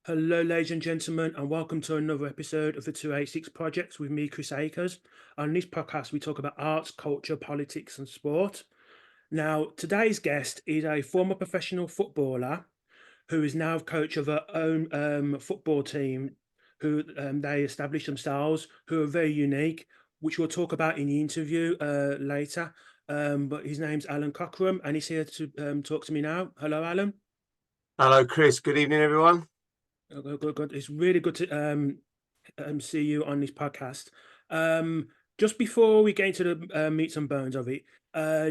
Hello, ladies and gentlemen, and welcome to another episode of the 286 Projects with me, Chris Akers. On this podcast, we talk about arts, culture, politics, and sport. Now, today's guest is a former professional footballer who is now coach of her own football team, who they established themselves, who are very unique, which we'll talk about in the interview later. But his name's Allan Cockram, and he's here to talk to me now. Hello, Alan. Hello, Chris. Good evening, everyone. Good. It's really good to see you on this podcast. Just before we get into the meats and bones of it,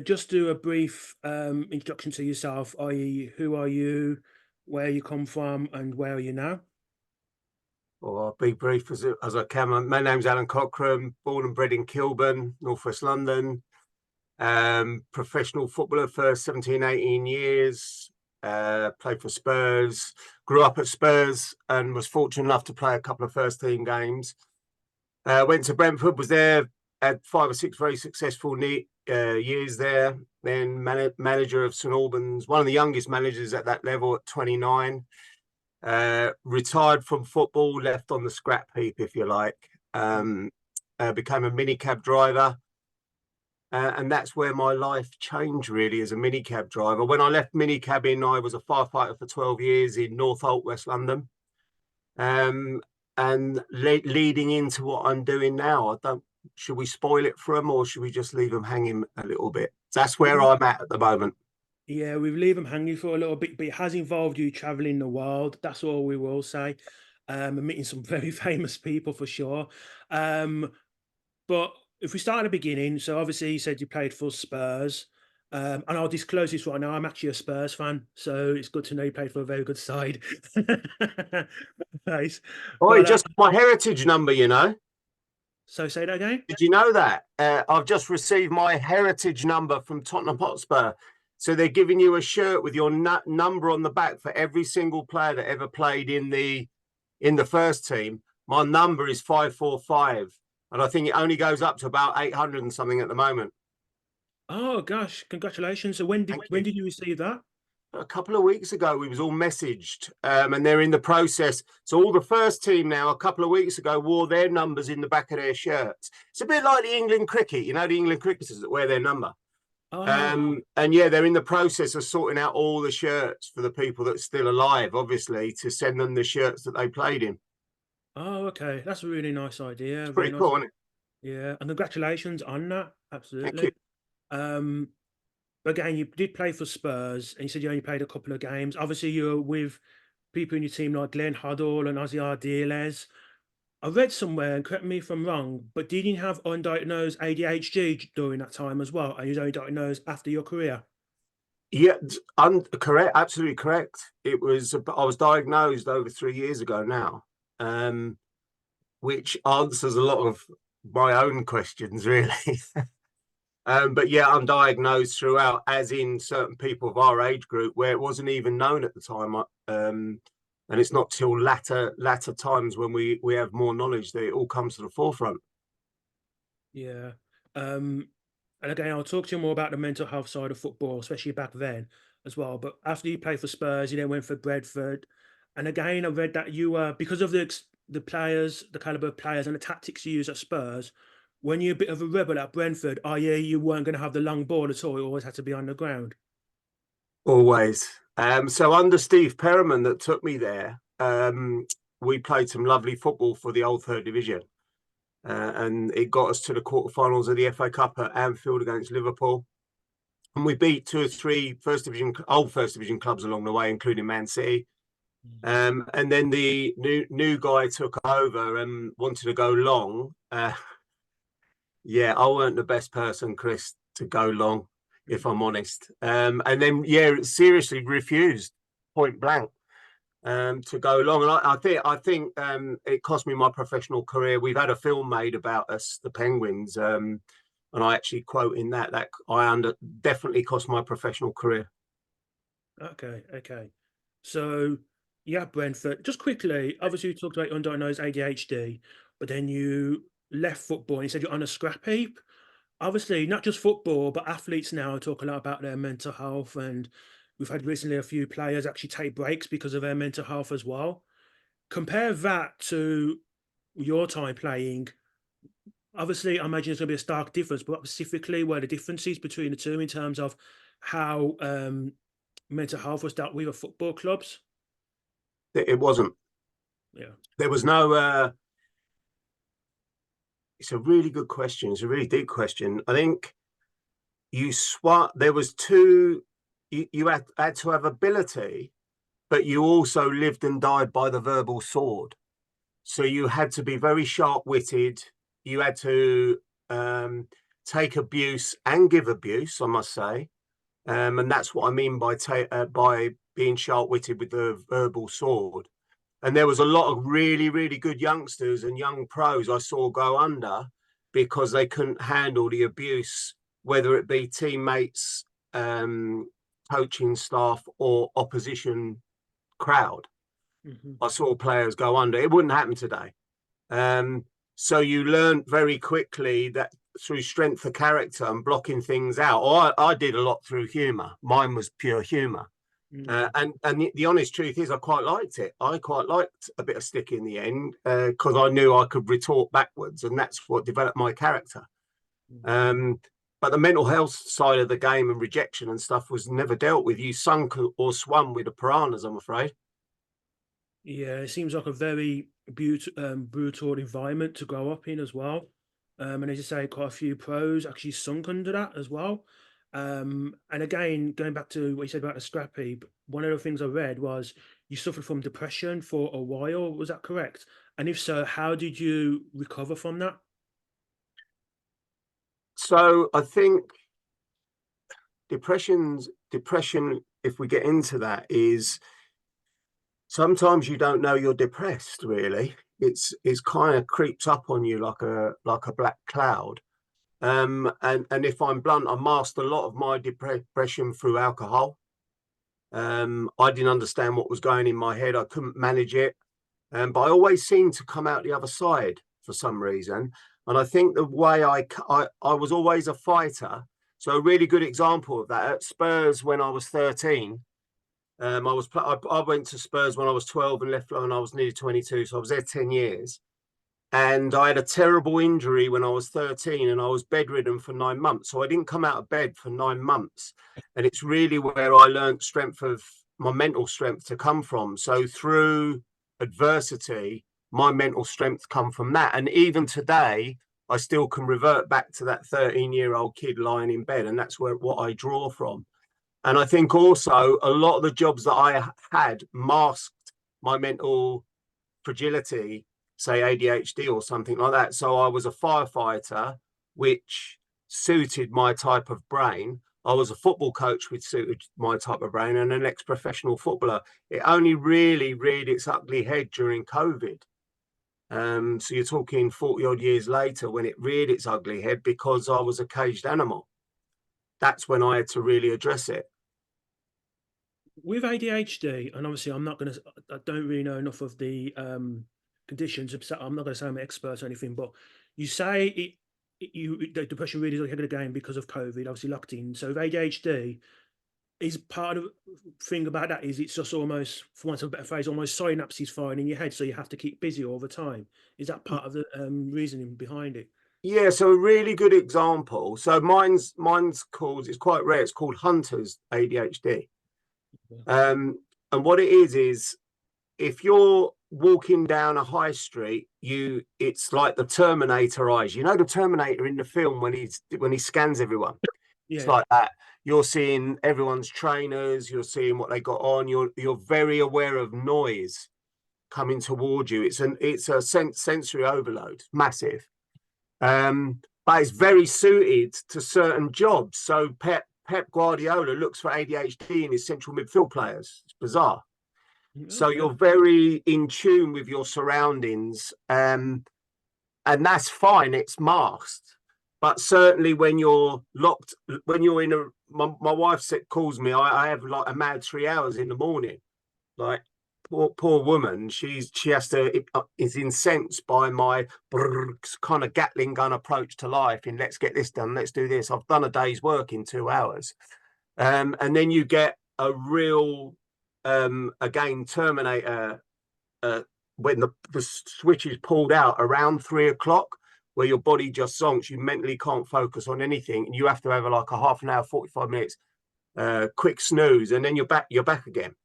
just do a brief introduction to yourself, i.e., who are you, where you come from, and where are you now? Well, I'll be brief as I can. My name's Allan Cockram, born and bred in Kilburn, northwest London. Professional footballer for 17, 18 years. Played for Spurs, grew up at Spurs and was fortunate enough to play a couple of first team games. Went to Brentford, was there, had 5 or 6 very successful years there. Then manager of St Albans, one of the youngest managers at that level at 29. Retired from football, left on the scrap heap, if you like. Became a minicab driver. And that's where my life changed, really, as a minicab driver. When I left minicabbing, I was a firefighter for 12 years in Northolt, West London. And leading into what I'm doing now, should we spoil it for them or should we just leave them hanging a little bit? That's where I'm at the moment. Yeah, we leave them hanging for a little bit, but it has involved you traveling the world. That's all we will say. And meeting some very famous people for sure. But if we start at the beginning, so obviously you said you played for Spurs. And I'll disclose this right now. I'm actually a Spurs fan, so it's good to know you played for a very good side. Nice. Oh, But just my heritage number, you know. so say that again. Did you know that? I've just received my heritage number from Tottenham Hotspur. So they're giving you a shirt with your number on the back for every single player that ever played in the first team. My number is 545, and I think it only goes up to about 800 and something at the moment. Oh gosh, congratulations. So when did you receive that? A couple of weeks ago, we was all messaged, and they're in the process. So all the first team now, a couple of weeks ago, wore their numbers in the back of their shirts. It's a bit like the England cricket, you know, the England cricketers that wear their number. Oh, And yeah, they're in the process of sorting out all the shirts for the people that's still alive, obviously, to send them the shirts that they played in. oh, okay. That's a really nice idea. It's Very pretty nice. cool, isn't it? Yeah, and congratulations on that. Thank you. Absolutely. Um, but again, you did play for Spurs, and you said you only played a couple of games. Obviously, you were with people in your team like Glenn Hoddle and Ozzy Ardiles. I read somewhere, and correct me if I'm wrong, but did you have undiagnosed ADHD during that time as well? And you was only diagnosed after your career? Yeah, correct, absolutely correct. I was diagnosed over 3 years ago now, which answers a lot of my own questions, really. But yeah, I'm diagnosed throughout, as in certain people of our age group, where it wasn't even known at the time. And it's not till latter times when we have more knowledge that it all comes to the forefront. Yeah. And again, I'll talk to you more about the mental health side of football, especially back then as well. But after you played for Spurs, you then went for Brentford. And again, I read that you were, because of the players, the caliber of players and the tactics you use at Spurs, when you're a bit of a rebel at Brentford, i.e., you weren't going to have the long ball at all. You always had to be on the ground. Always. So under Steve Perriman that took me there, we played some lovely football for the old third division. And it got us to the quarterfinals of the FA Cup at Anfield against Liverpool. And we beat 2 or 3 old first division clubs along the way, including Man City. And then the new guy took over and wanted to go long. Yeah, I weren't the best person, Chris, to go long, if I'm honest. And then, yeah, seriously refused point blank to go long. And I think it cost me my professional career. We've had a film made about us, the Penguins, and I actually quote in that definitely cost my professional career. Okay. So, yeah, Brentford. Just quickly, obviously, you talked about undiagnosed ADHD, but then you left football and you said you're on a scrap heap. Obviously, not just football, but athletes now talk a lot about their mental health. And we've had recently a few players actually take breaks because of their mental health as well. compare that to your time playing. Obviously, I imagine there's going to be a stark difference, but specifically where the differences between the two in terms of how mental health was dealt with at football clubs. It wasn't. Yeah. There was no. It's a really good question. It's a really deep question. I think you swat. There was two. You had to have ability, but you also lived and died by the verbal sword. So you had to be very sharp-witted. You had to take abuse and give abuse, I must say, and that's what I mean by being sharp-witted with the verbal sword. And there was a lot of really, really good youngsters and young pros I saw go under because they couldn't handle the abuse, whether it be teammates, coaching staff, or opposition crowd. Hmm. I saw players go under. It wouldn't happen today. Um, so you learn very quickly that through strength of character and blocking things out. Or I did a lot through humour. Mine was pure humour. Mm. And the honest truth is, I quite liked it. I quite liked a bit of stick in the end because I knew I could retort backwards, and that's what developed my character. Mm. Um, but the mental health side of the game and rejection and stuff was never dealt with. You sunk or swum with the piranhas, I'm afraid. Yeah, it seems like a very brutal environment to grow up in as well. And as you say, quite a few pros actually sunk under that as well. And again, going back to what you said about the scrap heap, one of the things I read was you suffered from depression for a while. Was that correct? And if so, how did you recover from that? So I think depression, if we get into that, is sometimes you don't know you're depressed, really. It's kind of creeps up on you like a black cloud. And if I'm blunt, I masked a lot of my depression through alcohol. I didn't understand what was going in my head. I couldn't manage it. But I always seemed to come out the other side for some reason. And I think the way I was always a fighter. So a really good example of that at Spurs when I was 13. I went to Spurs when I was 12 and left when I was nearly 22. So I was there 10 years. And I had a terrible injury when I was 13 and I was bedridden for 9 months. So I didn't come out of bed for 9 months. And it's really where I learned strength of my mental strength to come from. So through adversity, my mental strength come from that. And even today, I still can revert back to that 13-year-old kid lying in bed. And that's what I draw from. And I think also a lot of the jobs that I had masked my mental fragility, say ADHD or something like that. So I was a firefighter, which suited my type of brain. I was a football coach, which suited my type of brain, and an ex-professional footballer. It only really reared its ugly head during COVID. So you're talking 40 odd years later when it reared its ugly head because I was a caged animal. That's when I had to really address it. With ADHD, and obviously I'm not going to, I don't really know enough of the conditions. So I'm not going to say I'm an expert or anything, but you say the depression really is ahead of the game because of COVID, obviously locked in. So with ADHD, is part of thing about that is it's just almost, for want of a better phrase, almost synapses firing in your head, so you have to keep busy all the time. Is that part of the reasoning behind it? Yeah, so a really good example. So mine's called, it's quite rare, it's called Hunter's ADHD. Yeah. And what it is if you're walking down a high street, it's like the Terminator eyes. You know the Terminator in the film when he scans everyone. It's Yeah. like that. You're seeing everyone's trainers, you're seeing what they got on, you're very aware of noise coming towards you. It's a sensory overload, massive. But it's very suited to certain jobs. So Pep Guardiola looks for ADHD in his central midfield players. It's bizarre. So Okay. you're very in tune with your surroundings, and that's fine. It's masked, but certainly when you're locked, when you're in a, my wife calls me. I have like a mad 3 hours in the morning. Like poor woman, she has to is incensed by my kind of Gatling gun approach to life. In let's get this done, let's do this. I've done a day's work in 2 hours, and then you get a real again Terminator when the switch is pulled out around 3 o'clock, where your body just zonks, you mentally can't focus on anything, and you have to have like a half an hour, 45 minutes, quick snooze, and then you're back again.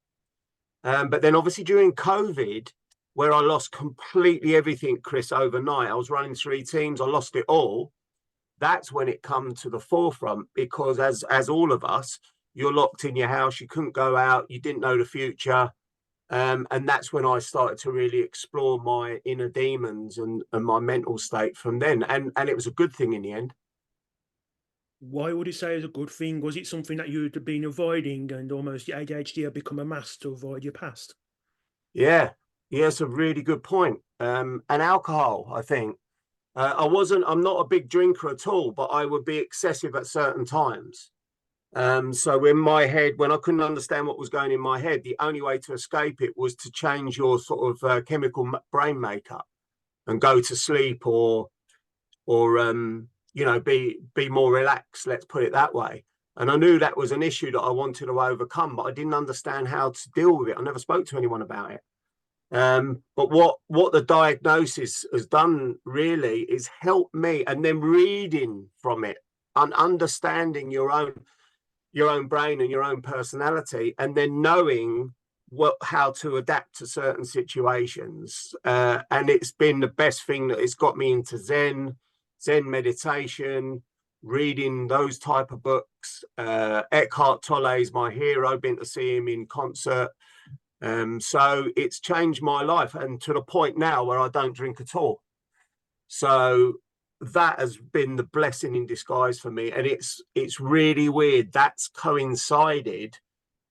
But then obviously during COVID, where I lost completely everything, Chris, overnight, I was running 3 teams, I lost it all. That's when it come to the forefront, because as all of us, you're locked in your house, you couldn't go out, you didn't know the future. And that's when I started to really explore my inner demons and my mental state from then. And it was a good thing in the end. Why would you say it's a good thing? Was it something that you'd been avoiding and almost your ADHD had become a mask to avoid your past? Yeah, yeah, it's a really good point. And alcohol, I think. I'm not a big drinker at all, but I would be excessive at certain times. So in my head, when I couldn't understand what was going in my head, the only way to escape it was to change your sort of chemical brain makeup and go to sleep, or be more relaxed. Let's put it that way. And I knew that was an issue that I wanted to overcome, but I didn't understand how to deal with it. I never spoke to anyone about it. But what the diagnosis has done really is help me, and then reading from it and understanding your own brain and your own personality, and then knowing how to adapt to certain situations. And it's been the best thing that it's got me into Zen meditation, reading those type of books. Eckhart Tolle is my hero. Been to see him in concert. So it's changed my life, and to the point now where I don't drink at all. So that has been the blessing in disguise for me. And it's really weird. That's coincided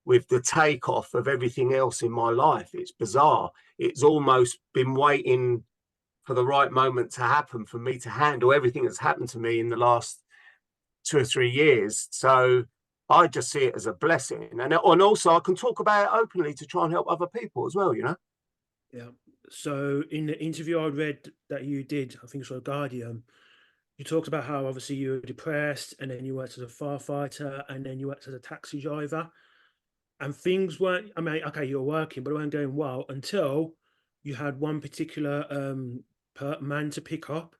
with the takeoff of everything else in my life. It's bizarre. It's almost been waiting for the right moment to happen for me to handle everything that's happened to me in the last 2 or 3 years. So I just see it as a blessing. And also I can talk about it openly to try and help other people as well, Yeah. So in the interview I read that you did, I think it was Guardian, you talked about how obviously you were depressed and then you worked as a firefighter and then you worked as a taxi driver. And things weren't, I mean, okay, you were working, but it weren't going well until you had one particular man to pick up.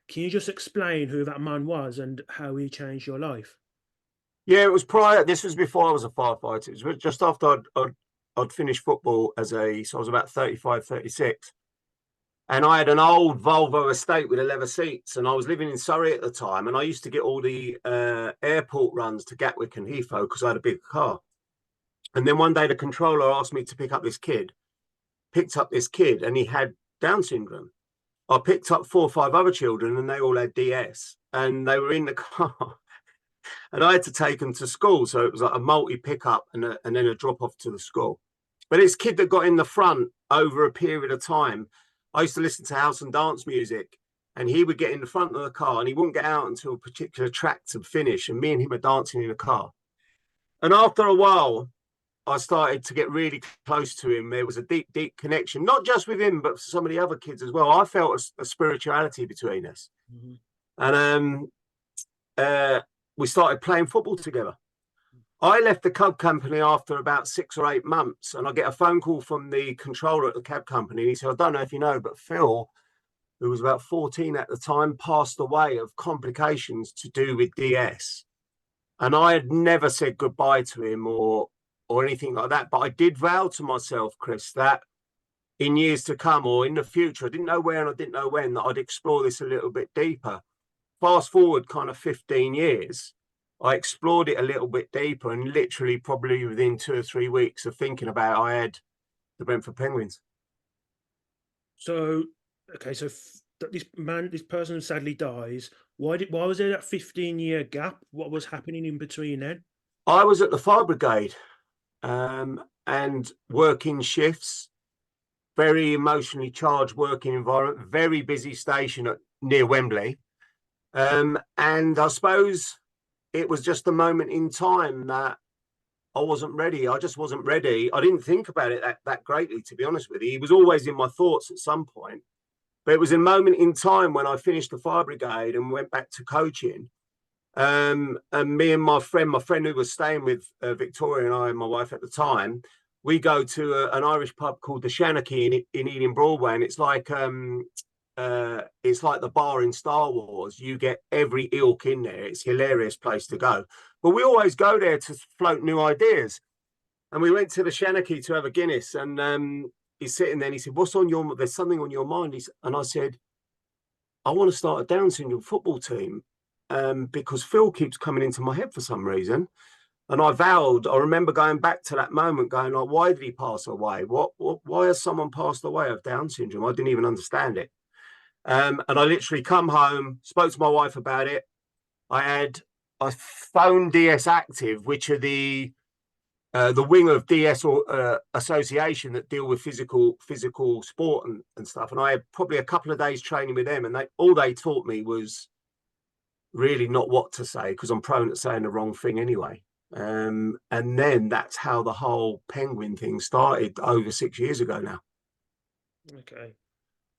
Can you just explain who that man was and how he changed your life? Yeah, it was prior. This was before I was a firefighter. It was just after I'd finished football so I was about 35, 36. And I had an old Volvo estate with the leather seats, and I was living in Surrey at the time. And I used to get all the airport runs to Gatwick and Heathrow because I had a big car. And then one day the controller asked me to picked up this kid, and he had Down syndrome. I picked up 4 or 5 other children, and they all had DS, and they were in the car. And I had to take them to school. So it was like a multi pickup and then a drop off to the school. But this kid that got in the front over a period of time, I used to listen to house and dance music, and he would get in the front of the car and he wouldn't get out until a particular track had finished. And me and him are dancing in the car. And after a while, I started to get really close to him. There was a deep, deep connection, not just with him, but for some of the other kids as well. I felt a spirituality between us. Mm-hmm. And we started playing football together. I left the cab company after about 6 or 8 months, and I get a phone call from the controller at the cab company. And he said, I don't know if you know, but Phil, who was about 14 at the time, passed away of complications to do with DS. And I had never said goodbye to him or anything like that. But I did vow to myself, Chris, that in years to come or in the future, I didn't know where and I didn't know when, that I'd explore this a little bit deeper. Fast forward kind of 15 years, I explored it a little bit deeper, and literally probably within 2 or 3 weeks of thinking about it, I had the Brentford Penguins. So, okay, so this person sadly dies. Why was there that 15-year gap? What was happening in between then? I was at the fire brigade and working shifts, very emotionally charged working environment, very busy station near Wembley. And I suppose it was just a moment in time that I wasn't ready. I just wasn't ready. I didn't think about it that greatly, to be honest with you. He was always in my thoughts at some point. But it was a moment in time when I finished the fire brigade and went back to coaching. And me and my friend who was staying with Victoria and I and my wife at the time, we go to an Irish pub called the Shanachie in Ealing Broadway, and it's like the bar in Star Wars. You get every ilk in there. It's a hilarious place to go. But we always go there to float new ideas. And we went to the Shanachie to have a Guinness, and he's sitting there and he said, "What's on your? There's something on your mind." And I said, "I want to start a Down syndrome football team because Phil keeps coming into my head for some reason." And I vowed. I remember going back to that moment, going like, "Why did he pass away? Why has someone passed away of Down syndrome? I didn't even understand it." And I literally come home, spoke to my wife about it. I phoned DS Active, which are the wing of DS or association that deal with physical sport and stuff. And I had probably a couple of days training with them, and all they taught me was really not what to say, because I'm prone to saying the wrong thing anyway. And then that's how the whole Penguin thing started over 6 years ago now. Okay.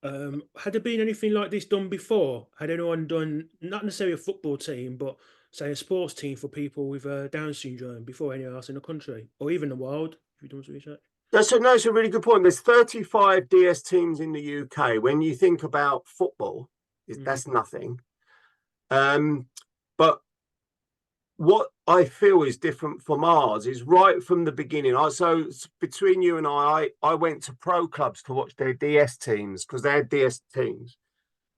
Had there been anything like this done before? Had anyone done, not necessarily a football team, but say a sports team for people with Down syndrome before anyone else in the country, or even the world? If you've done some research. That's a really good point. There's 35 DS teams in the UK. When you think about football, that's nothing. But what I feel is different from ours is right from the beginning. So between you and I went to pro clubs to watch their DS teams because they had DS teams.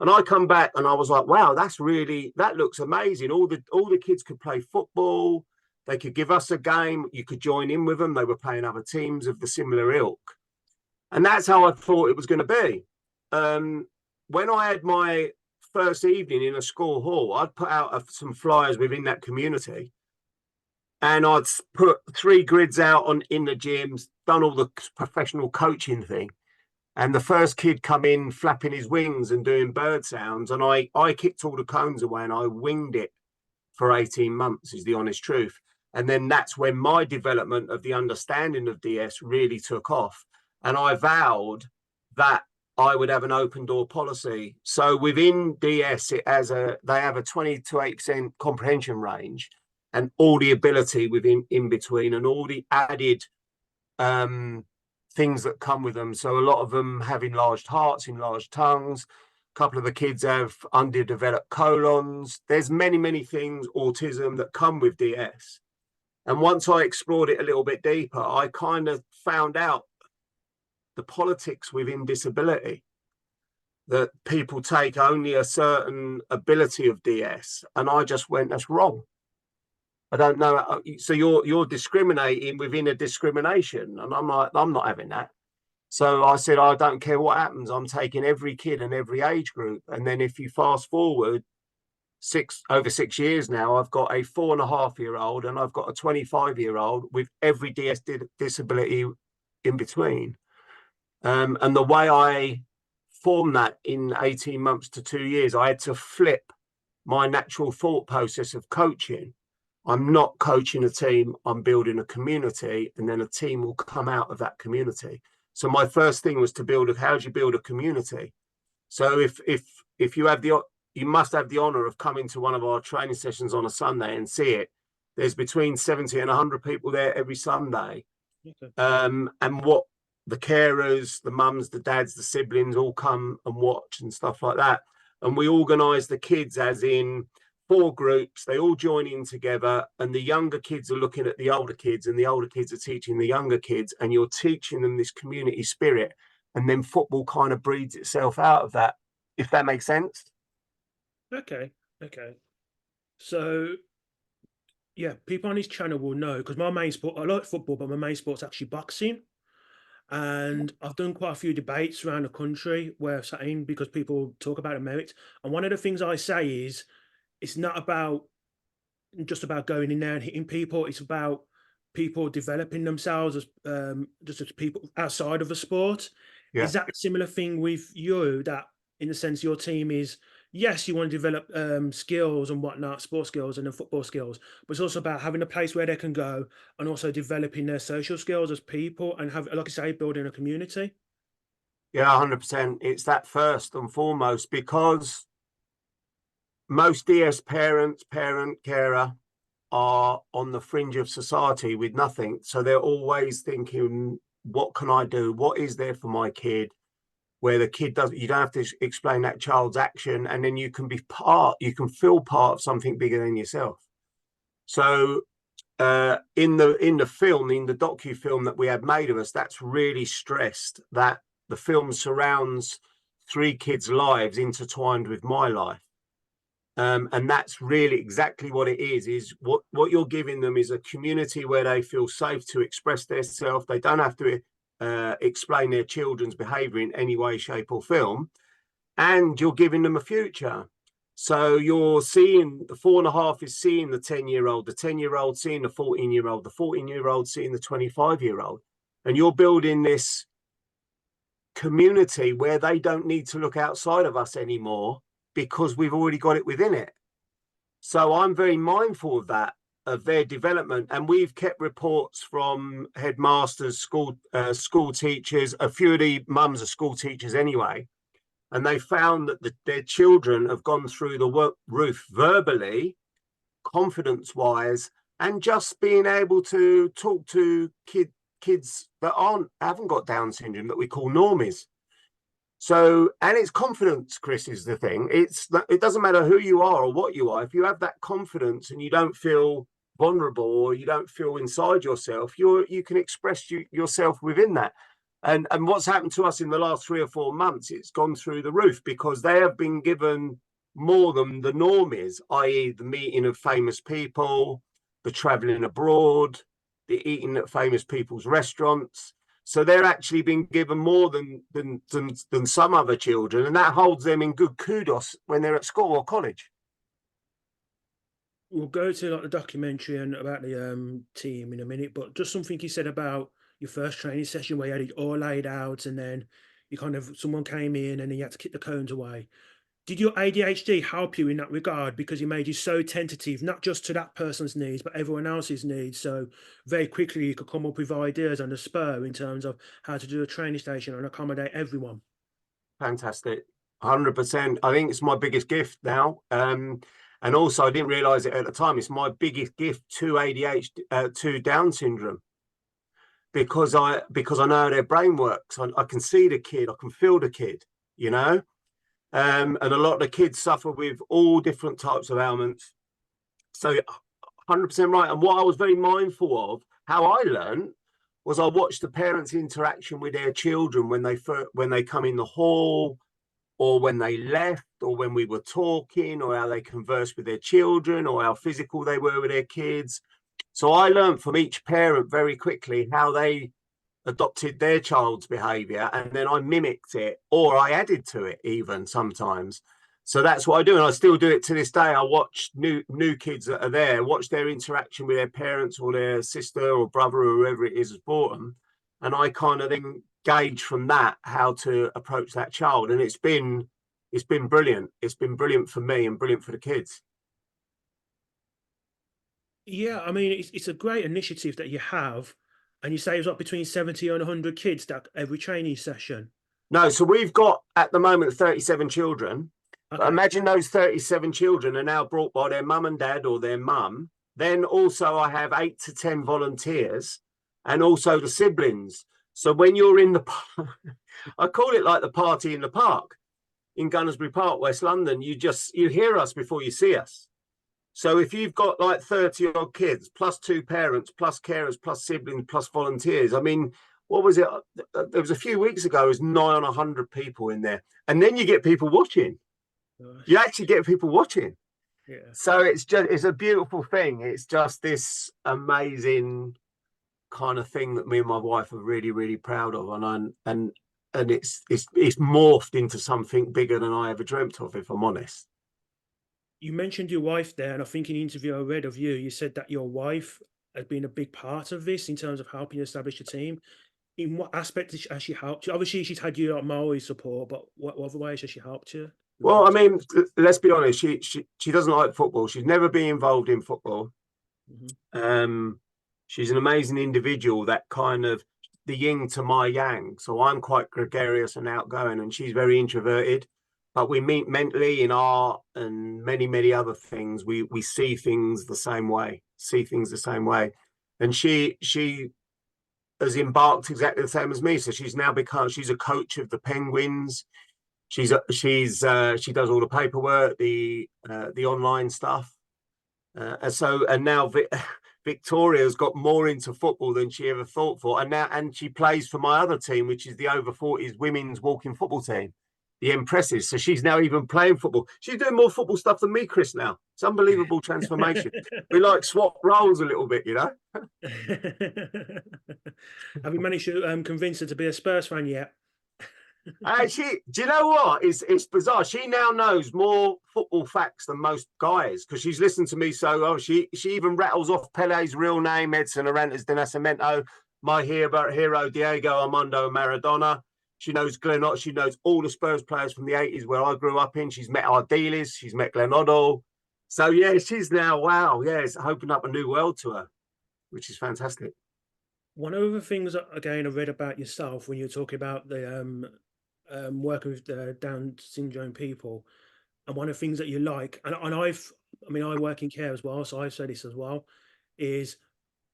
And I come back and I was like, wow, that looks amazing. All the kids could play football. They could give us a game. You could join in with them. They were playing other teams of the similar ilk. And that's how I thought it was going to be. When I had my first evening in a school hall, I'd put out some flyers within that community. And I'd put 3 grids out in the gyms, done all the professional coaching thing. And the first kid come in flapping his wings and doing bird sounds. And I kicked all the cones away and I winged it for 18 months, is the honest truth. And then that's when my development of the understanding of DS really took off. And I vowed that I would have an open door policy. So within DS, they have a 20 to 8% comprehension range, and all the ability in between, and all the added things that come with them. So a lot of them have enlarged hearts, enlarged tongues. A couple of the kids have underdeveloped colons. There's many things, autism, that come with DS. And once I explored it a little bit deeper, I kind of found out the politics within disability, that people take only a certain ability of DS. And I just went, that's wrong. I don't know. So you're discriminating within a discrimination. And I'm like, I'm not having that. So I said, I don't care what happens. I'm taking every kid and every age group. And then if you fast forward over 6 years now, I've got a 4.5-year-old and I've got a 25-year-old with every DS disability in between. And the way I formed that in 18 months to 2 years, I had to flip my natural thought process of coaching. I'm not coaching a team, I'm building a community, and then a team will come out of that community. So my first thing was to how do you build a community? So if you must have the honor of coming to one of our training sessions on a Sunday and see it. There's between 70 and 100 people there every Sunday. Okay. And what the carers, the mums, the dads, the siblings all come and watch and stuff like that. And we organise the kids as in 4 groups. They all join in together, and the younger kids are looking at the older kids, and the older kids are teaching the younger kids, and you're teaching them this community spirit. And then football kind of breeds itself out of that, if that makes sense. Okay. So, yeah, people on this channel will know, because my main sport, I like football, but my main sport's actually boxing. And I've done quite a few debates around the country where I'm saying, because people talk about the merits. And one of the things I say is, it's not just about going in there and hitting people. It's about people developing themselves as just as people outside of the sport. Yeah. Is that a similar thing with you, that in the sense your team is, yes, you want to develop skills and whatnot, sports skills and then football skills, but it's also about having a place where they can go and also developing their social skills as people and have, like I say, building a community? Yeah, 100%. It's that first and foremost, because most DS carer, are on the fringe of society with nothing. So they're always thinking, what can I do? What is there for my kid? Where the kid doesn't, you don't have to explain that child's action, and then you can you can feel part of something bigger than yourself. So in the film, in the docu-film that we had made of us, that's really stressed that the film surrounds three kids' lives intertwined with my life. And that's really exactly what it is what you're giving them is a community where they feel safe to express themselves. They don't have to explain their children's behavior in any way, shape or form. And you're giving them a future. So you're seeing the 4.5 is seeing the 10-year-old, the 10-year-old seeing the 14-year-old, the 14-year-old seeing the 25-year-old. And you're building this community where they don't need to look outside of us anymore because we've already got it within it. So I'm very mindful of that, of their development. And we've kept reports from headmasters, school teachers, a few of the mums are school teachers anyway. And they found that their children have gone through the roof verbally, confidence-wise, and just being able to talk to kids that haven't got Down syndrome that we call normies. So, and it's confidence, Chris, is the thing. It doesn't matter who you are or what you are. If you have that confidence and you don't feel vulnerable or you don't feel inside yourself, you can express yourself within that. And what's happened to us in the last 3 or 4 months, it's gone through the roof because they have been given more than the norm is, i.e. the meeting of famous people, the traveling abroad, the eating at famous people's restaurants. So they're actually being given more than some other children, and that holds them in good kudos when they're at school or college. We'll go to like the documentary and about the team in a minute, but just something you said about your first training session where you had it all laid out and then you kind of someone came in and then you had to kick the cones away. Did your ADHD help you in that regard because it made you so tentative, not just to that person's needs, but everyone else's needs? So very quickly you could come up with ideas on the spur in terms of how to do a training station and accommodate everyone. Fantastic. 100%. I think it's my biggest gift now. And also I didn't realize it at the time. It's my biggest gift to ADHD, to Down syndrome, because I know how their brain works. I can see the kid, I can feel the kid, you know. And a lot of the kids suffer with all different types of ailments. So 100% right. And what I was very mindful of, how I learned, was I watched the parents' interaction with their children when they come in the hall, or when they left, or when we were talking, or how they conversed with their children, or how physical they were with their kids. So I learned from each parent very quickly how they adopted their child's behavior, and then I mimicked it, or I added to it even sometimes. So that's what I do, and I still do it to this day. I watch new kids that are there, watch their interaction with their parents or their sister or brother or whoever it is has brought them, and I kind of then gauge from that how to approach that child. And it's been brilliant. It's been brilliant for me and brilliant for the kids. Yeah, I mean, it's a great initiative that you have, and you say it's up between 70 and 100 kids that every training session. No, so we've got at the moment 37 children. But Okay. imagine those 37 children are now brought by their mum and dad or their mum. Then also I have 8 to 10 volunteers and also the siblings. So when you're in the, I call it like the party in the park in Gunnersbury Park, West London. You hear us before you see us. So if you've got like 30 odd kids, plus 2 parents, plus carers, plus siblings, plus volunteers, I mean, what was it? There was a few weeks ago, it was nigh on 100 people in there. And then you get people watching. You Gosh. actually get people watching. Yeah. So it's a beautiful thing. It's just this amazing kind of thing that me and my wife are really, really proud of. And it's morphed into something bigger than I ever dreamt of, if I'm honest. You mentioned your wife there, and I think in the interview I read of you, you said that your wife has been a big part of this in terms of helping you establish a team. In what aspect has she helped you? Obviously, she's had you like moral support, but what other ways has she helped you with the Well, I process? mean, let's be honest. She doesn't like football. She's never been involved in football. Hmm. Um, she's an amazing individual. That kind of the yin to my yang. So I'm quite gregarious and outgoing, and she's very introverted. but we meet mentally in art and many other things. We see things the same way, and she has embarked exactly the same as me. So she's a coach of the Penguins. She does all the paperwork, the online stuff. And now Victoria's got more into football than she ever thought for, and she plays for my other team, which is the over 40s women's walking football team, the Empresses. So she's now even playing football. She's doing more football stuff than me, Chris. Now it's unbelievable transformation. We like swap roles a little bit, you know. Have you managed to convince her to be a Spurs fan yet? Do you know what? It's bizarre. She now knows more football facts than most guys because she's listened to me. So she even rattles off Pele's real name, Edson Arantes de Nascimento, my hero Diego Armando Maradona. She knows Glenn. She knows all the Spurs players from the 80s where I grew up in. She's met Ardiles. She's met Glenn Oddle. So yeah, she's now it's opened up a new world to her, which is fantastic. One of the things again I read about yourself when you're talking about the working with Down syndrome people, and one of the things that you like, and I mean, I work in care as well, so I've said this as well, is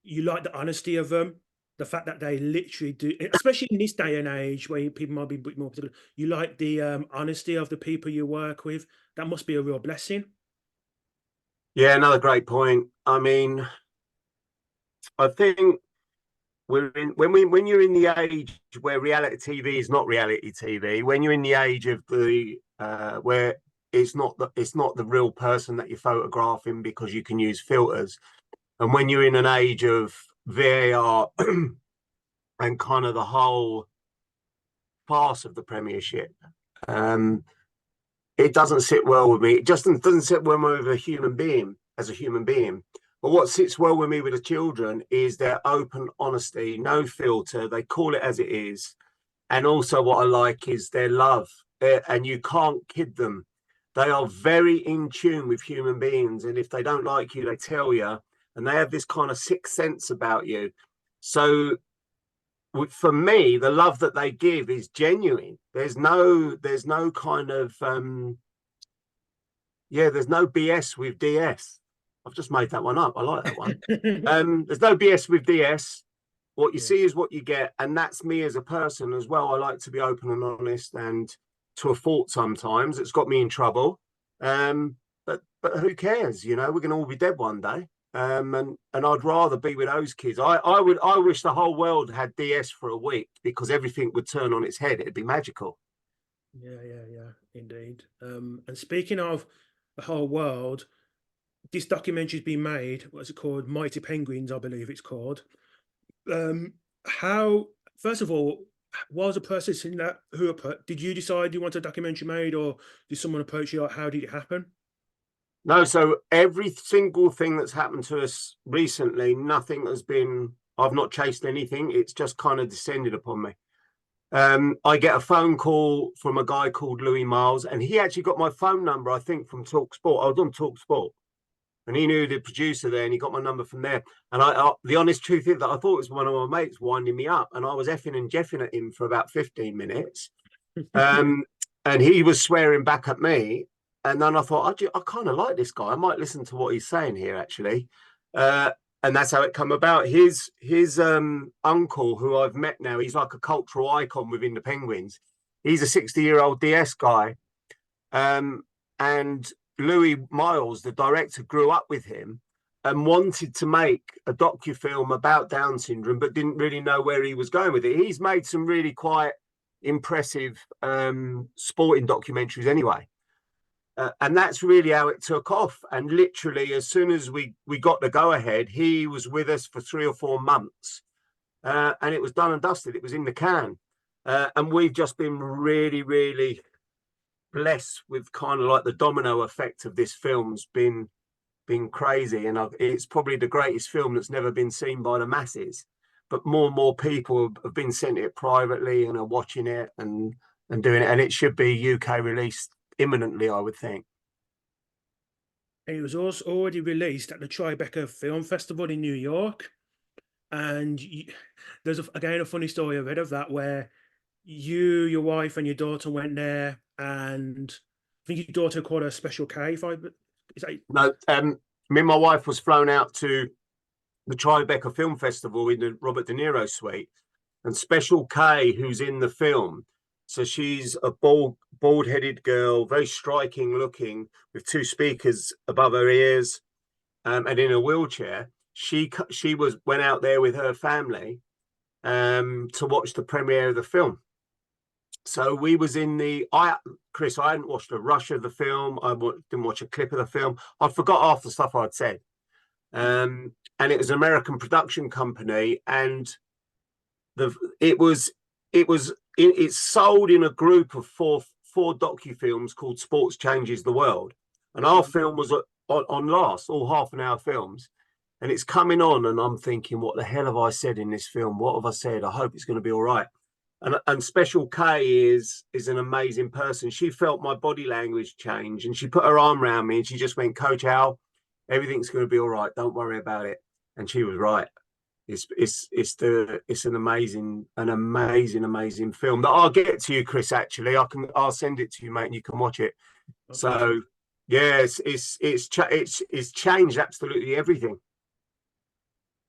you like the honesty of them, the fact that they literally do, especially in this day and age where people might be a bit more particular. You like the honesty of the people you work with. That must be a real blessing. Yeah, another great point. I mean, I think when you're in the age where reality TV is not reality TV, when you're in the age of the where it's not the real person that you're photographing because you can use filters, and when you're in an age of VAR and kind of the whole farce of the Premiership, it doesn't sit well with me. It just doesn't sit well with a human being as a human being. But what sits well with me with the children is their open honesty, no filter. They call it as it is. And also what I like is their love. And you can't kid them. They are very in tune with human beings. And if they don't like you, they tell you. And they have this kind of sixth sense about you. So for me, the love that they give is genuine. There's no kind of there's no BS with DS. I've just made that one up. I like that one. There's no BS with DS. What you see is what you get, and that's me as a person as well. I like to be open and honest, and to a fault sometimes. It's got me in trouble, but who cares? You know, we're going to all be dead one day. And I'd rather be with those kids. I wish the whole world had DS for a week because everything would turn on its head. It'd be magical. Yeah, indeed. And speaking of the whole world, this documentary's been made. What's it called? Mighty Penguins, I believe it's called. How, first of all, was a process in that? Did you decide you want a documentary made, or did someone approach you? Or how did it happen? No, so every single thing that's happened to us recently, nothing has been. I've not chased anything. It's just kind of descended upon me. I get a phone call from a guy called Louis Miles, and he actually got my phone number, I think, from Talk Sport. I was on Talk Sport, and he knew the producer there, and he got my number from there. And the honest truth is that I thought it was one of my mates winding me up, and I was effing and jeffing at him for about 15 minutes. And he was swearing back at me. And then I thought, I kind of like this guy. I might listen to what he's saying here, actually. And that's how it come about. His uncle, who I've met now, he's like a cultural icon within the Penguins. He's a 60-year-old DS guy. And Louis Miles, the director, grew up with him and wanted to make a docufilm about Down syndrome, but didn't really know where he was going with it. He's made some really quite impressive sporting documentaries anyway. And that's really how it took off. And literally, as soon as we got the go ahead, he was with us for 3 or 4 months, and it was done and dusted. It was in the can, and we've just been really, really blessed with kind of like the domino effect of this film's been crazy. And it's probably the greatest film that's never been seen by the masses. But more and more people have been sent it privately and are watching it and doing it. And it should be UK released imminently, I would think. And it was also already released at the Tribeca Film Festival in New York. And there's again a funny story I read of that where you, your wife, and your daughter went there, and think your daughter called her Special K. If I is that No, me and my wife was flown out to the Tribeca Film Festival in the Robert De Niro suite, and Special K, who's in the film, so she's a bald-headed girl, very striking looking, with two speakers above her ears, and in a wheelchair. She went out there with her family to watch the premiere of the film. So we was in Chris, I hadn't watched a rush of the film. Didn't watch a clip of the film. I forgot half the stuff I'd said. And it was an American production company, and it's sold in a group of four docufilms called Sports Changes the World, and our film was on last, all half-an-hour films, and it's coming on, and I'm thinking, what the hell have I said in this film? What have I said? I hope it's going to be all right. And Special K is an amazing person. She felt my body language change, and she put her arm around me, and she just went, "Coach Al, everything's going to be all right. Don't worry about it." And she was right. It's an amazing film that I'll get to you, Chris. Actually, I'll send it to you, mate, and you can watch it. okay. So yeah, it's changed absolutely everything.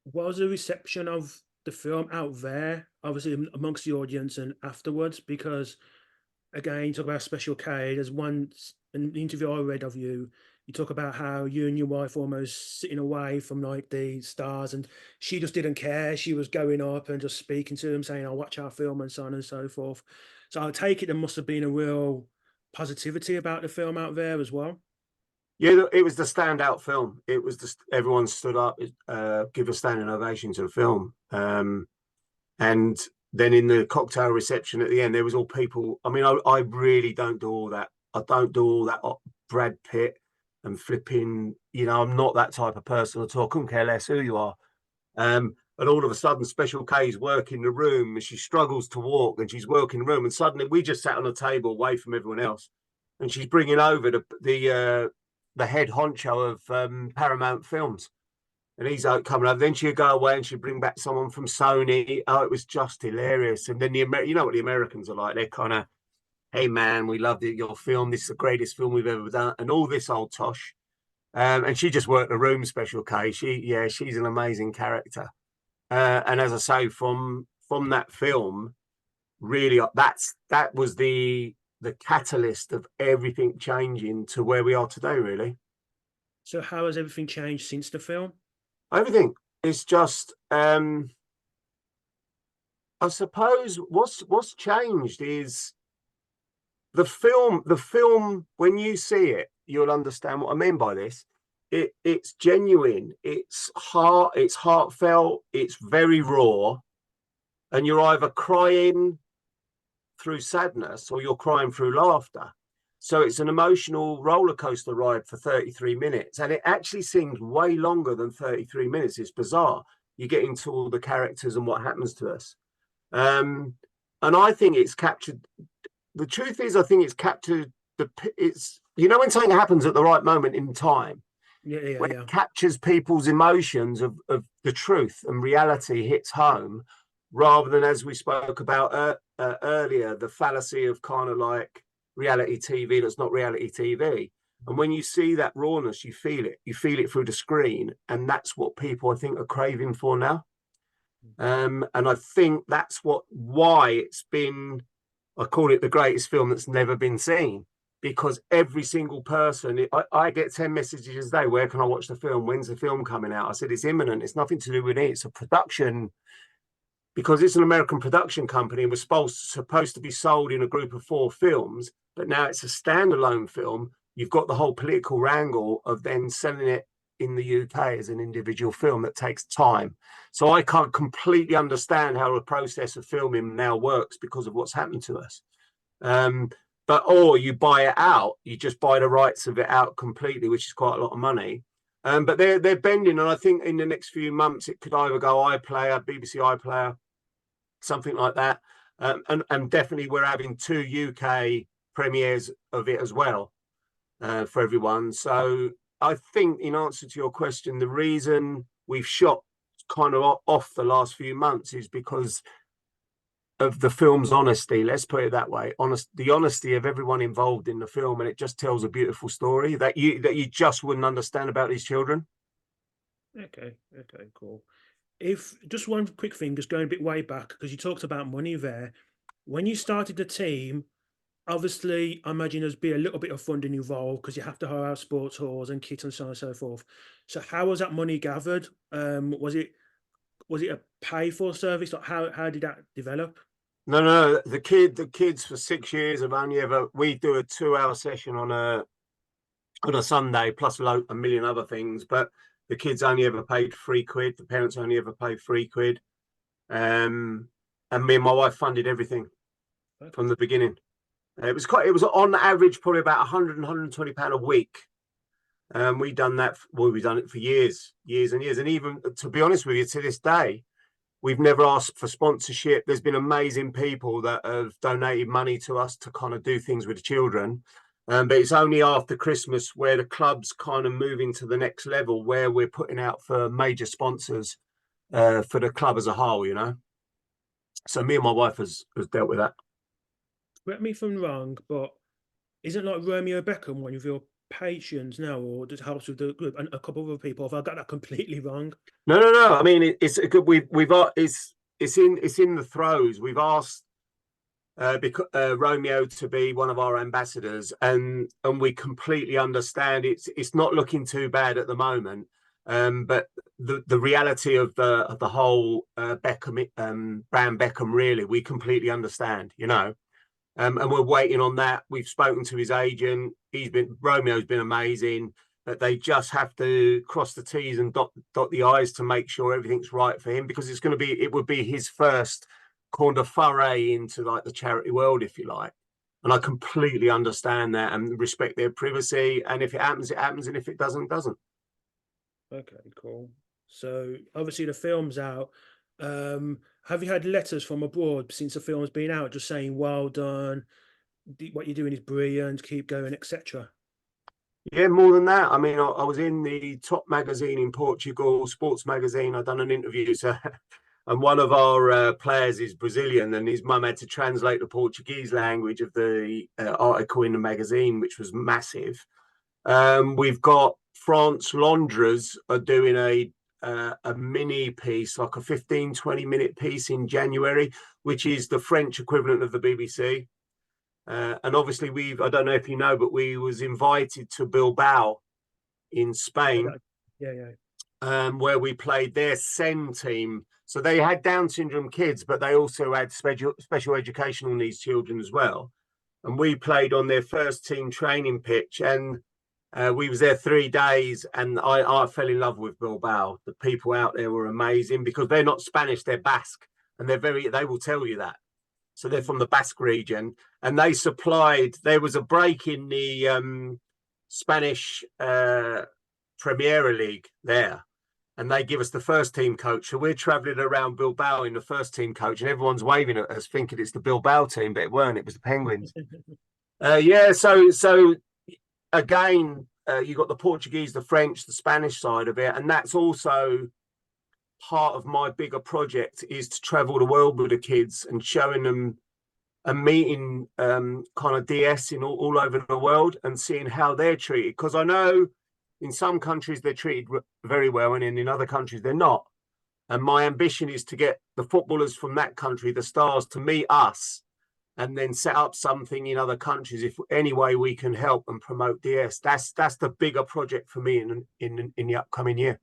What was the reception of the film out there, obviously amongst the audience and afterwards? Because again, you talk about Special K. There's an interview I read of you. You talk about how you and your wife almost sitting away from like the stars, and she just didn't care. She was going up and just speaking to them, saying, "I'll watch our film," and so on and so forth. So I take it there must have been a real positivity about the film out there as well. Yeah, it was the standout film. It was everyone stood up, give a standing ovation to the film. And then in the cocktail reception at the end, there was all people. I mean, I really don't do all that. I don't do all that Brad Pitt and flipping. I'm not that type of person at all. I couldn't care less who you are. And all of a sudden, Special K's working the room, and she struggles to walk, and she's working the room, and suddenly we just sat on a table away from everyone else, and she's bringing over the head honcho of Paramount Films, and he's coming over. Then she'd go away and she'd bring back someone from Sony. Oh, it was just hilarious. And then you know what the Americans are like. They're kind of, "Hey man, we loved your film. This is the greatest film we've ever done," and all this old tosh. And she just worked the room, Special K. She's an amazing character. And as I say, from that film, really, that was the catalyst of everything changing to where we are today, really. So how has everything changed since the film? Everything is just, I suppose what's changed is the film. When you see it, you'll understand what I mean by this. It's genuine, it's heartfelt, it's very raw, and you're either crying through sadness or you're crying through laughter. So it's an emotional roller coaster ride for 33 minutes. And it actually seems way longer than 33 minutes. It's bizarre. You get into all the characters and what happens to us. And I think it's captured. The truth is, I think it's captured when something happens at the right moment in time, when Yeah. it captures people's emotions of the truth, and reality hits home, rather than, as we spoke about earlier, the fallacy of kind of like reality TV that's not reality TV. And when you see that rawness, you feel it through the screen, and that's what people, I think, are craving for now. And I think that's why it's been, I call it the greatest film that's never been seen, because every single person, I get 10 messages a day: "Where can I watch the film? When's the film coming out?" I said, "It's imminent. It's nothing to do with it. It's a production," because it's an American production company and was supposed to be sold in a group of 4 films, but now it's a standalone film. You've got the whole political wrangle of then selling it in the UK as an individual film that takes time. So I can't completely understand how the process of filming now works because of what's happened to us. Or you buy it out, you just buy the rights of it out completely, which is quite a lot of money. But they're bending, and I think in the next few months it could either go iPlayer, BBC iPlayer, something like that. And definitely we're having 2 UK premieres of it as well for everyone. So I think, in answer to your question, the reason we've shot kind of off the last few months is because of the film's honesty. Let's put it that way. The honesty of everyone involved in the film, and it just tells a beautiful story that you just wouldn't understand about these children. Okay, okay, cool. If just one quick thing, just going a bit way back, because you talked about money there. When you started the team, obviously, I imagine there's be a little bit of funding involved because you have to hire out sports halls and kit and so on and so forth. So how was that money gathered? Was it a pay for service? Like how did that develop? No. The kids for 6 years have only ever. We do a 2 hour session on a Sunday, plus a million other things. But the kids only ever paid £3. The parents only ever paid £3. And me and my wife funded everything from Okay. the beginning. It was on average probably about 100 and 120 pound a week. We've done that. Well, we've done it for years and years. And even to be honest with you, to this day, we've never asked for sponsorship. There's been amazing people that have donated money to us to kind of do things with the children. But it's only after Christmas where the club's kind of moving to the next level, where we're putting out for major sponsors for the club as a whole, you know. So me and my wife has dealt with that. Correct me if I'm wrong, but isn't like Romeo Beckham one of your patrons now, or does helps with the group and a couple of other people? Have I got that completely wrong? No. I mean, it's a good. We've it's in the throes. We've asked Romeo to be one of our ambassadors, and we completely understand it's not looking too bad at the moment. But the reality of the whole Beckham brand Beckham, really, we completely understand, you know. And we're waiting on that. We've spoken to his agent. Romeo's been amazing, but they just have to cross the T's and dot the I's to make sure everything's right for him, because it would be his first kind of foray into like the charity world, if you like. And I completely understand that and respect their privacy. And if it happens, it happens, and if it doesn't, it doesn't. Okay, cool. So obviously the film's out. Have you had letters from abroad since the film's been out, just saying well done, what you're doing is brilliant, keep going, etc.? Yeah, more than that. I mean, I was in the top magazine in Portugal, sports magazine. I've done an interview, so, and one of our players is Brazilian, and his mum had to translate the Portuguese language of the article in the magazine, which was massive. We've got France Laundrers are doing a mini piece, like a 15-20 minute piece in January, which is the French equivalent of the BBC. And obviously I don't know if you know, but we was invited to Bilbao in Yeah, Spain, where we played their SEN team. So they had Down syndrome kids, but they also had special educational needs children as well. And we played on their first team training pitch, and we was there 3 days, and I fell in love with Bilbao. The people out there were amazing because they're not Spanish, they're Basque, and they will tell you that. So they're from the Basque region, and there was a break in the Spanish Premier League there, and they give us the first team coach. So we're traveling around Bilbao in the first team coach, and everyone's waving at us thinking it's the Bilbao team, but it weren't. It was the Penguins. Yeah, so again, you got the Portuguese, the French, the Spanish side of it, and that's also part of my bigger project, is to travel the world with the kids and showing them and meeting kind of DS in all over the world and seeing how they're treated. Because I know in some countries they're treated very well, and in other countries they're not. And my ambition is to get the footballers from that country, the stars, to meet us and then set up something in other countries if any way we can help and promote DS. That's the bigger project for me in the upcoming year.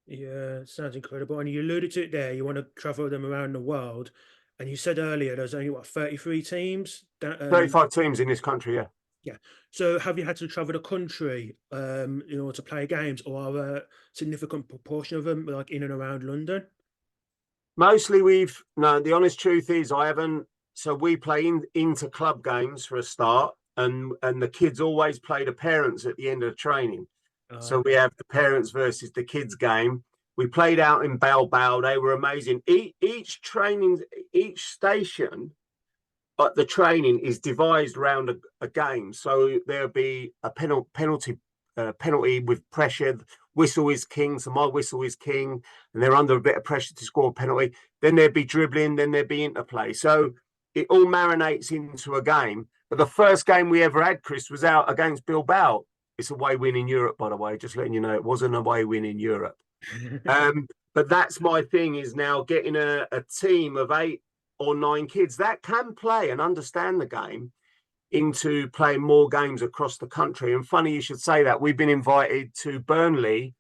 Yeah, sounds incredible. And you alluded to it there. You want to travel them around the world, and you said earlier there's only what 33 teams. 35 teams in this country, yeah. Yeah. So have you had to travel the country in order to play games, or are a significant proportion of them like in and around London? Mostly no, the honest truth is I haven't. So we play into club games for a start, and the kids always play the parents at the end of the training. So we Okay. have the parents versus the kids game. We played out in Bilbao. They were amazing. Each station, but the training is devised around a game. So there'll be a penalty with pressure. whistle is king, so my whistle is king, and they're under a bit of pressure to score a penalty. Then there'd be dribbling, then there'd be interplay. So it all marinates into a game. But the first game we ever had, Chris, was out against Bilbao. It's a away win in Europe, by the way, just letting you know, it wasn't a away win in Europe. But that's my thing, is now getting a team of 8 or 9 kids that can play and understand the game into playing more games across the country. And funny you should say that. We've been invited to Burnley.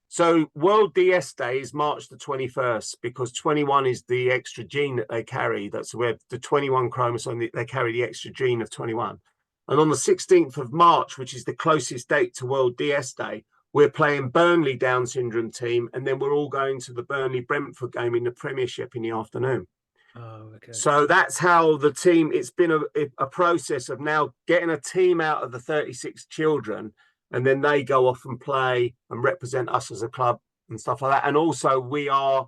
So World DS Day is March the 21st, because 21 is the extra gene that they carry. That's where the 21 chromosome, they carry the extra gene of 21. And on the 16th of March, which is the closest date to World DS Day, we're playing Burnley Down syndrome team, and then we're all going to the Burnley Brentford game in the Premiership in the afternoon. Oh, okay. So that's how the team, it's been a process of now getting a team out of the 36 children, and then they go off and play and represent us as a club and stuff like that. And also we are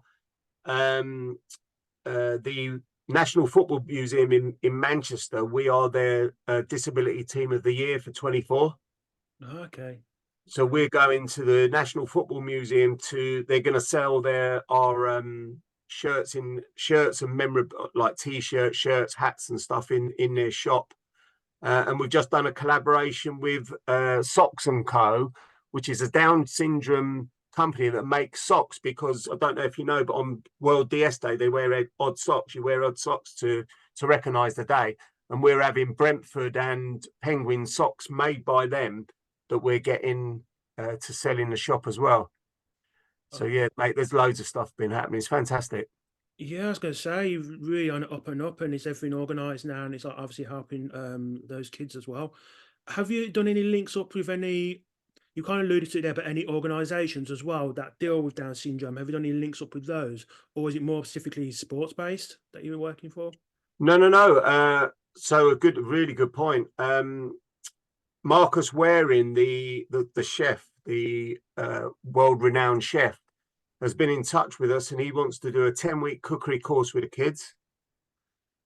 the National Football Museum in Manchester. We are their Disability Team of the Year for 24. Okay. So we're going to the National Football Museum they're going to sell our shirts and memorable, like T-shirts, shirts, hats and stuff in their shop. And we've just done a collaboration with Socks & Co., which is a Down syndrome company that makes socks, because I don't know if you know, but on World DS Day, they wear odd socks. You wear odd socks to recognise the day. And we're having Brentford and Penguin socks made by them that we're getting to sell in the shop as well. So yeah, mate, there's loads of stuff been happening. It's fantastic. Yeah, I was going to say, you're really on it up and up, and it's everything organised now, and it's like obviously helping those kids as well. Have you done any links up with any? You kind of alluded to it there, but any organisations as well that deal with Down syndrome? Have you done any links up with those, or is it more specifically sports based that you're working for? No. So really good point. Marcus Waring, the chef, the world renowned chef, has been in touch with us, and he wants to do a 10-week cookery course with the kids.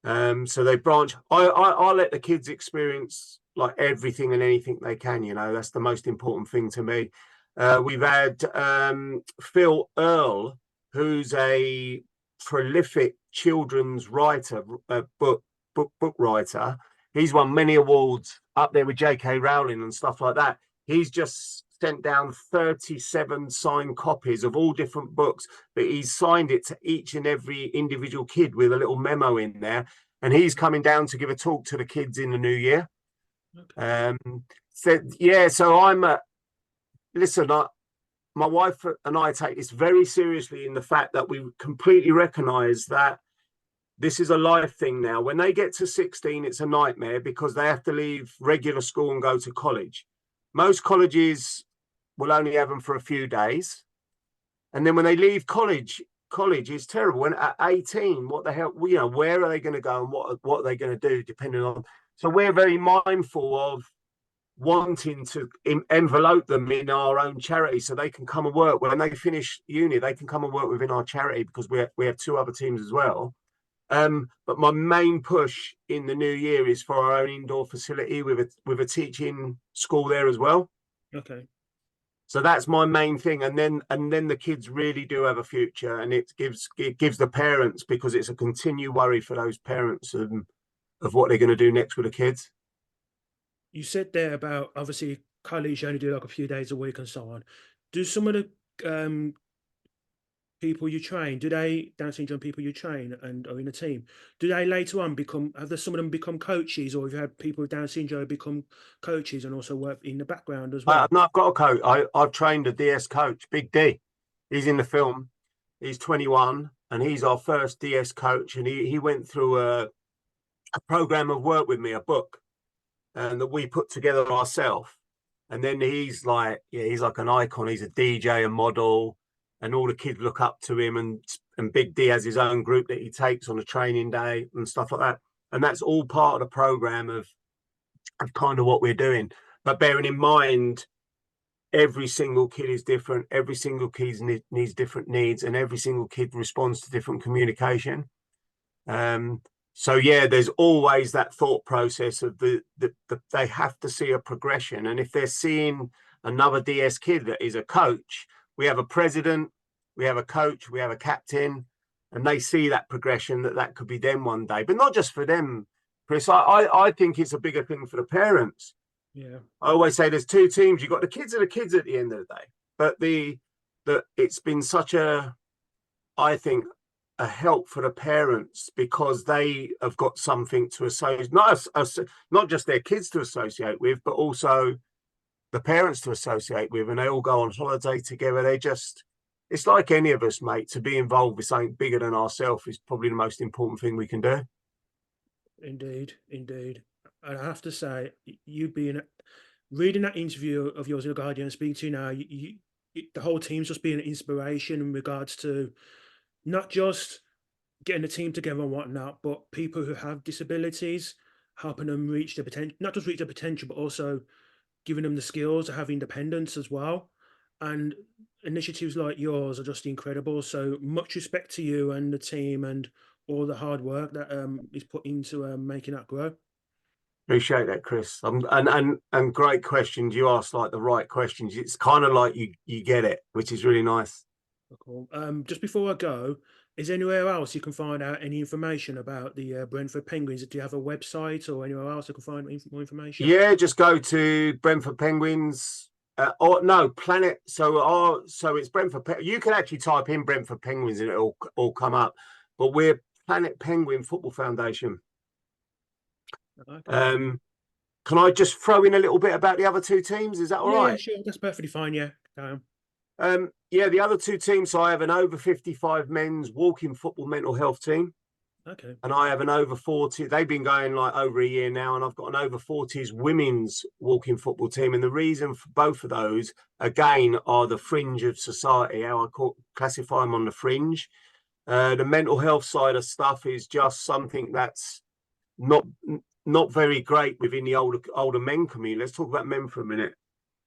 So they branch. I let the kids experience like everything and anything they can. You know, that's the most important thing to me. We've had Phil Earle, who's a prolific children's writer, book writer. He's won many awards up there with J.K. Rowling and stuff like that. He's just sent down 37 signed copies of all different books, but he's signed it to each and every individual kid with a little memo in there. And he's coming down to give a talk to the kids in the new year. Okay. So listen, my wife and I take this very seriously, in the fact that we completely recognise that this is a life thing now. When they get to 16, it's a nightmare, because they have to leave regular school and go to college. Most colleges will only have them for a few days. And then when they leave college is terrible. When at 18, what the hell, where are they going to go, and what are they going to do, depending on. So we're very mindful of wanting to envelope them in our own charity, so they can come and work. When they finish uni, they can come and work within our charity, because we have 2 other teams as well. But my main push in the new year is for our own indoor facility with a teaching school there as well. Okay. So that's my main thing, and then the kids really do have a future, and it gives the parents, because it's a continued worry for those parents of what they're going to do next with the kids. You said there about obviously college, you only do like a few days a week and so on. Do some of the people you train, Down syndrome people you train and are in a team, do they later on some of them become coaches, or have you had people with Down syndrome become coaches and also work in the background as well? No, I've got a coach. I've trained a DS coach, Big D. He's in the film. He's 21, and he's our first DS coach. And he went through a program of work with me, a book, and that we put together ourselves. And then he's like an icon. He's a DJ, a model, and all the kids look up to him. And Big D has his own group that he takes on a training day and stuff like that. And that's all part of the program of kind of what we're doing. But bearing in mind, every single kid is different. Every single kid needs different needs, and every single kid responds to different communication. So yeah, there's always that thought process of they have to see a progression, and if they're seeing another DS kid that is a coach. We have a president, we have a coach, we have a captain, and they see that progression that could be them one day. But not just for them, Chris. I think it's a bigger thing for the parents. Yeah. I always say there's two teams. You've got the kids and the kids at the end of the day. But it's been such a, I think, a help for the parents because they have got something to associate, not just their kids to associate with, but also the parents to associate with, and they all go on holiday together. It's like any of us, mate, to be involved with something bigger than ourselves is probably the most important thing we can do. Indeed, indeed. And I have to say, you being reading that interview of yours with the Guardian and speaking to you now, the whole team's just being an inspiration in regards to not just getting the team together and whatnot, but people who have disabilities, helping them reach their potential, not just reach their potential, but also giving them the skills to have independence as well. And initiatives like yours are just incredible. So much respect to you and the team and all the hard work that is put into making that grow. Appreciate that, Chris. And great questions. You ask like the right questions. It's kind of like you get it, which is really nice. Cool. Just before I go, is there anywhere else you can find out any information about the Brentford Penguins? Do you have a website or anywhere else you can find more information? Yeah, just go to Brentford Penguins. Or no, Planet. So it's Brentford. You can actually type in Brentford Penguins and it'll all come up. But we're Planet Penguin Football Foundation. Okay. Can I just throw in a little bit about the other two teams? Is that all Yeah, yeah, right? sure. That's perfectly fine. Yeah. Yeah, the other two teams. So I have an over 55 men's walking football mental health team, Okay. and I have an over 40. They've been going like over a year now, and I've got an over 40s women's walking football team. And the reason for both of those, again, are the fringe of society. How classify them on the fringe. The mental health side of stuff is just something that's not very great within the older men community. Let's talk about men for a minute.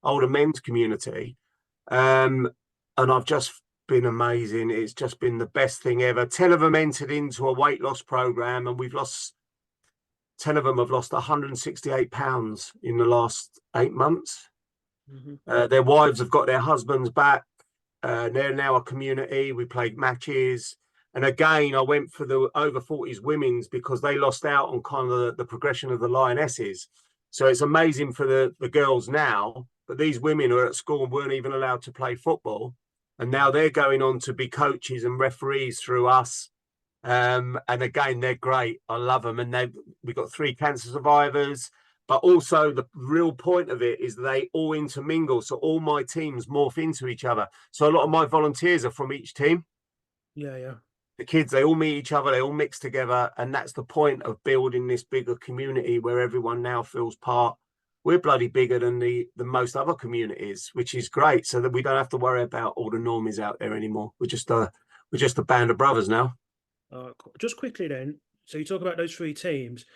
Older men's community. And I've just been amazing. It's just been the best thing ever. 10 of them entered into a weight loss program, and 10 of them have lost 168 pounds in the last 8 months. Their wives have got their husbands back. They're now a community. We played matches. And again, I went for the over 40s women's because they lost out on kind of the progression of the Lionesses. So it's amazing for the girls now, but these women are at school and weren't even allowed to play football. And now they're going on to be coaches and referees through us. And again, they're great. I love them. And we've got 3 cancer survivors. But also the real point of it is they all intermingle. So all my teams morph into each other. So a lot of my volunteers are from each team. Yeah, yeah. The kids, they all meet each other, they all mix together. And that's the point of building this bigger community where everyone now feels part. We're bloody bigger than the most other communities, which is great. So that we don't have to worry about all the normies out there anymore. We're just a band of brothers now. Cool. Just quickly then, so you talk about those 3 teams.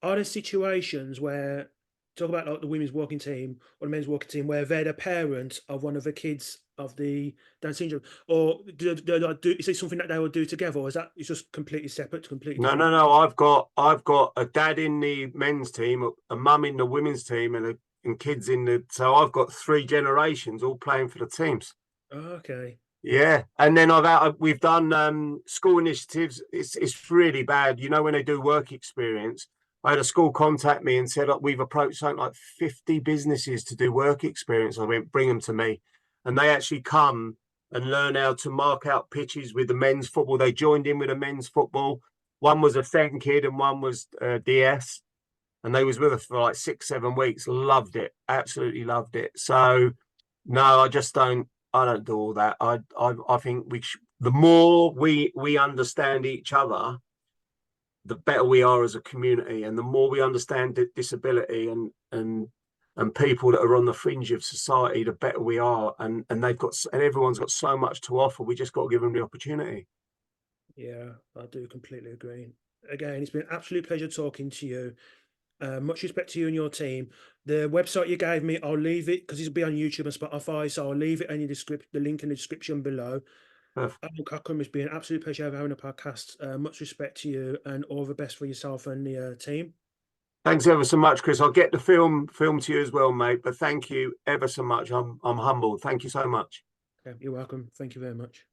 Are there situations where talk about like the women's walking team or the men's walking team where they're the parent of one of the kids of the Down syndrome, or is it something that they will do together, or is that it's just completely separate, completely No, different? no, no. I've got a dad in the men's team, a mum in the women's team, and kids in the. So I've got 3 generations all playing for the teams. Okay. Yeah, and then we've done school initiatives. It's really bad. You know, when they do work experience, I had a school contact me and said, we've approached something like 50 businesses to do work experience. I went, bring them to me, and they actually come and learn how to mark out pitches with the men's football. They joined in with the men's football. One was a second kid and one was DS, and they was with us for like 6-7 weeks. Loved it, absolutely loved it. So no, I just don't. I don't do all that. I think the more we understand each other, the better we are as a community, and the more we understand disability and people that are on the fringe of society, the better we are. And everyone's got so much to offer. We just got to give them the opportunity. Yeah, I do completely agree. Again, it's been an absolute pleasure talking to you. Much respect to you and your team. The website you gave me, I'll leave it because it'll be on YouTube and Spotify, so I'll leave it in the link in the description below. Perfect. Allan Cockram, it's been an absolute pleasure having a podcast. Much respect to you and all the best for yourself and the team. Thanks ever so much, Chris. I'll get the film to you as well, mate. But thank you ever so much. I'm humbled. Thank you so much. Okay, you're welcome. Thank you very much.